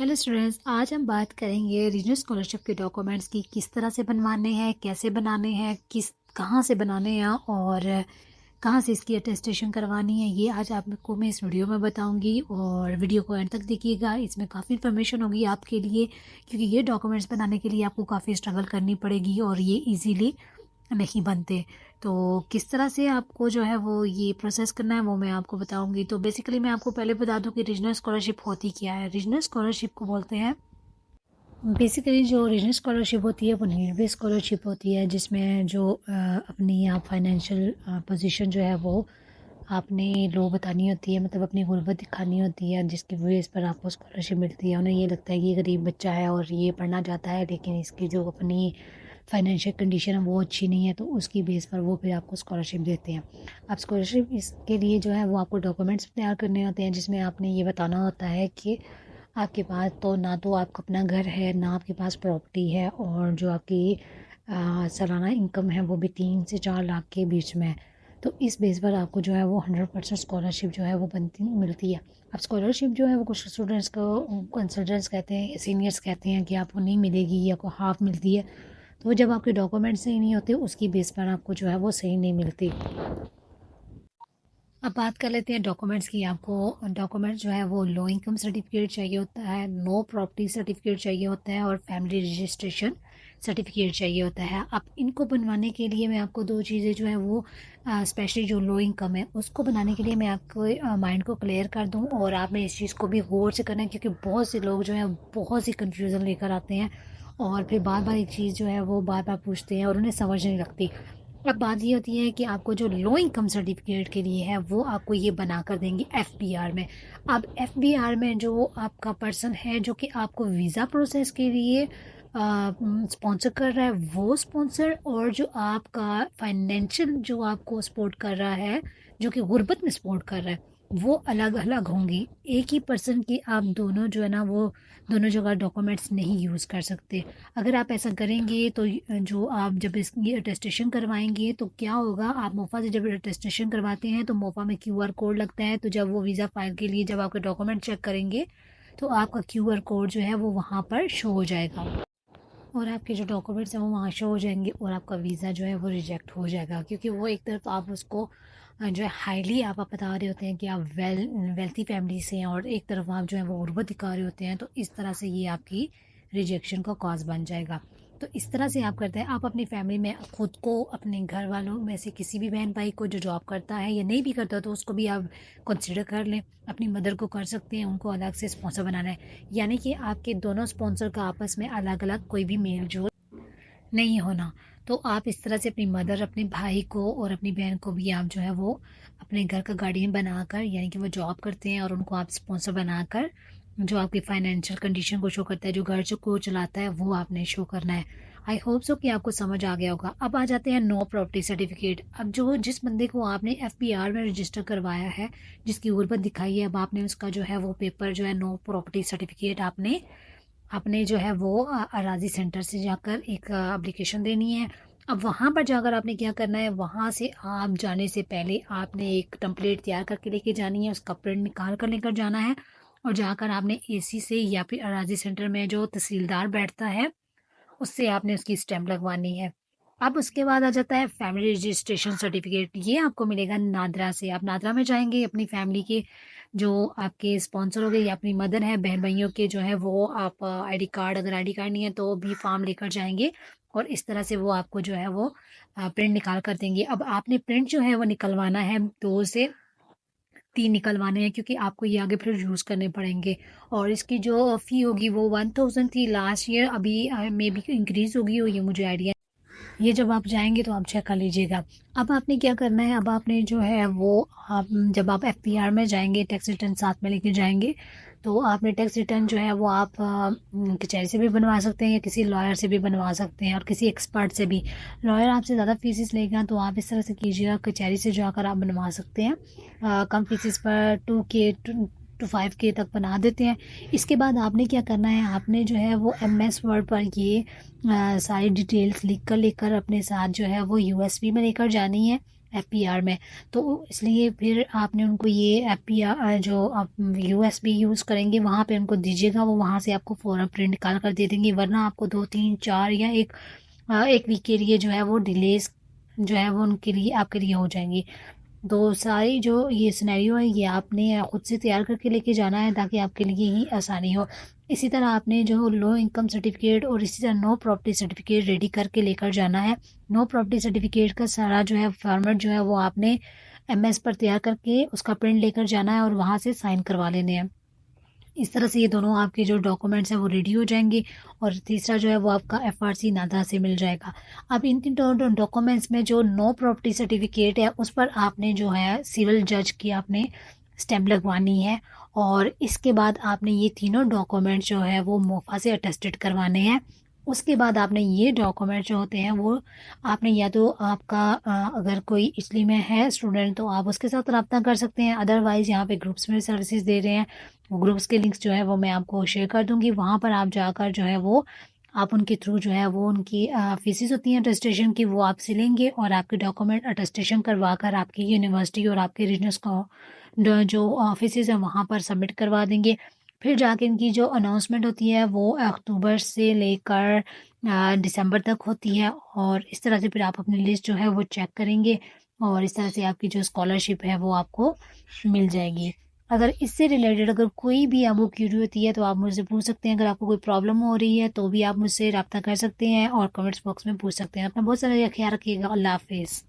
Hello students, आज हम बात करेंगे रीजनल स्कॉलरशिप के डॉक्यूमेंट्स की किस तरह से बनवाने हैं, कैसे बनाने हैं, किस कहाँ से बनाने हैं और कहाँ से इसकी अटेस्टेशन करवानी है। ये आज आपको मैं इस वीडियो में बताऊंगी और वीडियो को एंड तक देखिएगा। इसमें काफ़ी इन्फॉर्मेशन होगी आपके लिए, क्योंकि ये डॉक्यूमेंट्स बनाने के लिए आपको काफ़ी स्ट्रगल करनी पड़ेगी और ये इजीली नहीं बनते। तो किस तरह से आपको जो है वो ये प्रोसेस करना है वो मैं आपको बताऊंगी। तो बेसिकली मैं आपको पहले बता दूं कि रीजनल स्कॉलरशिप होती क्या है। रीजनल स्कॉलरशिप को बोलते हैं, बेसिकली जो रीजनल स्कॉलरशिप होती है वो नीड बेस्ड स्कॉलरशिप होती है, जिसमें जो अपनी आप फाइनेंशियल पोजीशन जो है वो आपने लो बतानी होती है, मतलब अपनी गुर्बत दिखानी होती है, जिसकी बेस पर आपको स्कॉलरशिप मिलती है। उन्हें ये लगता है कि ये गरीब बच्चा है और ये पढ़ना चाहता है, लेकिन इसकी जो अपनी फाइनेंशियल कंडीशन है वो अच्छी नहीं है, तो उसकी बेस पर वो फिर आपको स्कॉलरशिप देते हैं। अब स्कॉलरशिप इसके लिए जो है वो आपको डॉक्यूमेंट्स तैयार करने होते हैं, जिसमें आपने ये बताना होता है कि आपके पास तो ना तो आपका अपना घर है, ना आपके पास प्रॉपर्टी है, और जो आपकी सालाना इनकम है वो भी 3 से 4 लाख के बीच में है। तो इस बेस पर आपको जो है वो 100% स्कॉलरशिप जो है वो बनती मिलती है। अब स्कॉलरशिप जो है वो कुछ स्टूडेंट्स को कंसल्टेंट्स कहते हैं, सीनियर्स कहते हैं कि आपको नहीं मिलेगी या आपको हाफ मिलती है। तो वो जब आपके डॉक्यूमेंट सही नहीं होते उसकी बेस पर आपको जो है वो सही नहीं मिलती। अब बात कर लेते हैं डॉक्यूमेंट्स की। आपको डॉक्यूमेंट जो है वो लो इनकम सर्टिफिकेट चाहिए होता है, नो प्रॉपर्टी सर्टिफिकेट चाहिए होता है और फैमिली रजिस्ट्रेशन सर्टिफिकेट चाहिए होता है। अब इनको बनवाने के लिए मैं आपको दो चीज़ें जो है वो स्पेशली जो लो इनकम है उसको बनाने के लिए मैं आपको माइंड को क्लियर कर दूं, और आपने इस चीज़ को भी गौर से करना है, क्योंकि बहुत से लोग जो है बहुत सी कन्फ्यूज़न लेकर आते हैं और फिर बार बार एक चीज़ जो है वो बार बार पूछते हैं और उन्हें समझ नहीं लगती। अब बात ये होती है कि आपको जो लो इनकम सर्टिफिकेट के लिए है वो आपको ये बना कर देंगे एफबीआर में। अब एफबीआर में जो आपका पर्सन है जो कि आपको वीज़ा प्रोसेस के लिए स्पॉन्सर कर रहा है वो स्पॉन्सर, और जो आपका फाइनेंशियल जो आपको सपोर्ट कर रहा है, जो कि गुर्बत में सपोर्ट कर रहा है, वो अलग अलग होंगी। एक ही पर्सन की आप दोनों जो है ना वो दोनों जगह डॉक्यूमेंट्स नहीं यूज़ कर सकते। अगर आप ऐसा करेंगे तो जो आप जब इसकी अटेस्टेशन करवाएंगे तो क्या होगा, आप मोफा से जब अटेस्टेशन करवाते हैं तो मोफा में क्यूआर कोड लगता है, तो जब वो वीज़ा फाइल के लिए जब आपके डॉक्यूमेंट चेक करेंगे तो आपका क्यूआर कोड जो है वो वहाँ पर शो हो जाएगा और आपके जो डॉक्यूमेंट्स हैं वो वहाँ शो हो जाएंगे और आपका वीज़ा जो है वो रिजेक्ट हो जाएगा। क्योंकि वो एक तरफ आप उसको जो है हाईली आप बता रहे होते हैं कि आप वेल्थी फैमिली से हैं, और एक तरफ आप जो है वो गुर्बत दिखा रहे होते हैं, तो इस तरह से ये आपकी रिजेक्शन का कॉज बन जाएगा। तो इस तरह से आप करते हैं, आप अपनी फैमिली में खुद को, अपने घर वालों में से किसी भी बहन भाई को जो जॉब करता है या नहीं भी करता तो उसको भी आप कंसिडर कर लें। अपनी मदर को कर सकते हैं, उनको अलग से स्पॉन्सर बनाना है, यानी कि आपके दोनों स्पॉन्सर का आपस में अलग अलग कोई भी मेल जोल नहीं होना। तो आप इस तरह से अपनी मदर, अपने भाई को और अपनी बहन को भी आप जो है वो अपने घर का गार्डियन बनाकर, यानी कि वो जॉब करते हैं और उनको आप स्पॉन्सर बनाकर जो आपकी फाइनेंशियल कंडीशन को शो करता है, जो घर को चलाता है, वो आपने शो करना है। आई होप सो कि आपको समझ आ गया होगा। अब आ जाते हैं नो प्रॉपर्टी सर्टिफिकेट। अब जो जिस बंदे को आपने एफबीआर में रजिस्टर करवाया है, जिसकी गुर्बत दिखाई है, अब आपने उसका जो है वो पेपर जो है नो प्रॉपर्टी सर्टिफिकेट आपने आपने जो है वो अराजी सेंटर से जाकर एक एप्लीकेशन देनी है। अब वहाँ पर जाकर आपने क्या करना है, वहाँ से आप जाने से पहले आपने एक टेम्पलेट तैयार करके लेके जानी है, उसका प्रिंट निकाल कर लेकर जाना है, और जाकर आपने एसी से या फिर अराजी सेंटर में जो तहसीलदार बैठता है उससे आपने उसकी स्टैंप लगवानी है। अब उसके बाद आ जाता है फैमिली रजिस्ट्रेशन सर्टिफिकेट। ये आपको मिलेगा नादरा से। आप नादरा में जाएंगे, अपनी फैमिली के जो आपके स्पॉन्सर हो गए या अपनी मदर है, बहन भाइयों के जो है वो आप आईडी कार्ड, अगर आईडी कार्ड नहीं है तो भी फॉर्म लेकर जाएंगे, और इस तरह से वो आपको जो है वो प्रिंट निकाल कर देंगे। अब आपने प्रिंट जो है वो निकलवाना है, 2 से 3 निकलवाने हैं, क्योंकि आपको ये आगे फिर यूज़ करने पड़ेंगे। और इसकी जो फ़ी होगी वो 1000 थी लास्ट ईयर, अभी मे बी इंक्रीज़ होगी, और ये मुझे आइडिया, ये जब आप जाएंगे तो आप चेक कर लीजिएगा। अब आपने क्या करना है, अब आपने जो है वो आप जब आप एफपीआर में जाएंगे, टैक्स रिटर्न साथ में लेके जाएंगे, तो आपने टैक्स रिटर्न जो है वो आप कचहरी से भी बनवा सकते हैं या किसी लॉयर से भी बनवा सकते हैं, और किसी एक्सपर्ट से भी। लॉयर आपसे ज़्यादा फीसिस लेगा, तो आप इस तरह से कीजिएगा, कचहरी से जाकर आप बनवा सकते हैं। कम फीसिस पर 2K टू 5K तक बना देते हैं। इसके बाद आपने क्या करना है, आपने जो है वो MS वर्ड पर ये सारी डिटेल्स लिख कर लेकर अपने साथ जो है वो यूएसबी में लेकर जानी है। FPR में। तो इसलिए फिर आपने उनको ये FPR जो आप USB यूज़ करेंगे वहाँ पे उनको दीजिएगा, वो वहाँ से आपको फ़ौरन प्रिंट निकाल कर दे देंगे, वरना आपको 2 3 4 या एक वीक के लिए जो है वो डिलेज जो है वो उनके लिए आपके लिए हो जाएंगी। तो सारी जो ये सिनेरियो है ये आपने खुद से तैयार करके लेके जाना है ताकि आपके लिए ही आसानी हो। इसी तरह आपने जो लो इनकम सर्टिफिकेट और इसी तरह नो प्रॉपर्टी सर्टिफिकेट रेडी करके लेकर जाना है। नो प्रॉपर्टी सर्टिफिकेट का सारा जो है फॉर्मेट जो है वो आपने MS पर तैयार करके उसका प्रिंट लेकर जाना है और वहाँ से साइन करवा लेने हैं। इस तरह से ये दोनों आपके जो डॉक्यूमेंट्स हैं वो रेडी हो जाएंगे और तीसरा जो है वो आपका FRC नादा से मिल जाएगा। अब इन तीन डॉक्यूमेंट्स में जो नो प्रॉपर्टी सर्टिफिकेट है उस पर आपने जो है सिविल जज की आपने स्टैम्प लगवानी है, और इसके बाद आपने ये तीनों डॉक्यूमेंट्स जो है वो मोफा से अटेस्टेड करवाने हैं। उसके बाद आपने ये डॉक्यूमेंट जो होते हैं वो आपने या तो आपका अगर कोई इटली में है स्टूडेंट तो आप उसके साथ रब्ता कर सकते हैं, अदरवाइज़ यहाँ पे ग्रुप्स में सर्विसेज दे रहे हैं, ग्रुप्स के लिंक्स जो है वो मैं आपको शेयर कर दूंगी, वहाँ पर आप जाकर जो है वो आप उनके थ्रू जो है वो उनकी फीसेस होती हैं अटेस्टेशन की वो आपसे लेंगे और आपके डॉक्यूमेंट अटेस्टेशन करवा कर आपकी यूनिवर्सिटी और आपके रीजनल जो ऑफिस हैं वहाँ पर सबमिट करवा देंगे। फिर जाके इनकी जो अनाउंसमेंट होती है वो अक्टूबर से लेकर दिसंबर तक होती है, और इस तरह से फिर आप अपनी लिस्ट जो है वो चेक करेंगे और इस तरह से आपकी जो स्कॉलरशिप है वो आपको मिल जाएगी। अगर इससे रिलेटेड अगर कोई भी आपको क्यूरी होती है तो आप मुझसे पूछ सकते हैं, अगर आपको कोई प्रॉब्लम हो रही है तो भी आप मुझसे रब्ता कर सकते हैं और कमेंट्स बॉक्स में पूछ सकते हैं। अपना बहुत सारा ख्याल रखिएगा। अल्लाह हाफिज़।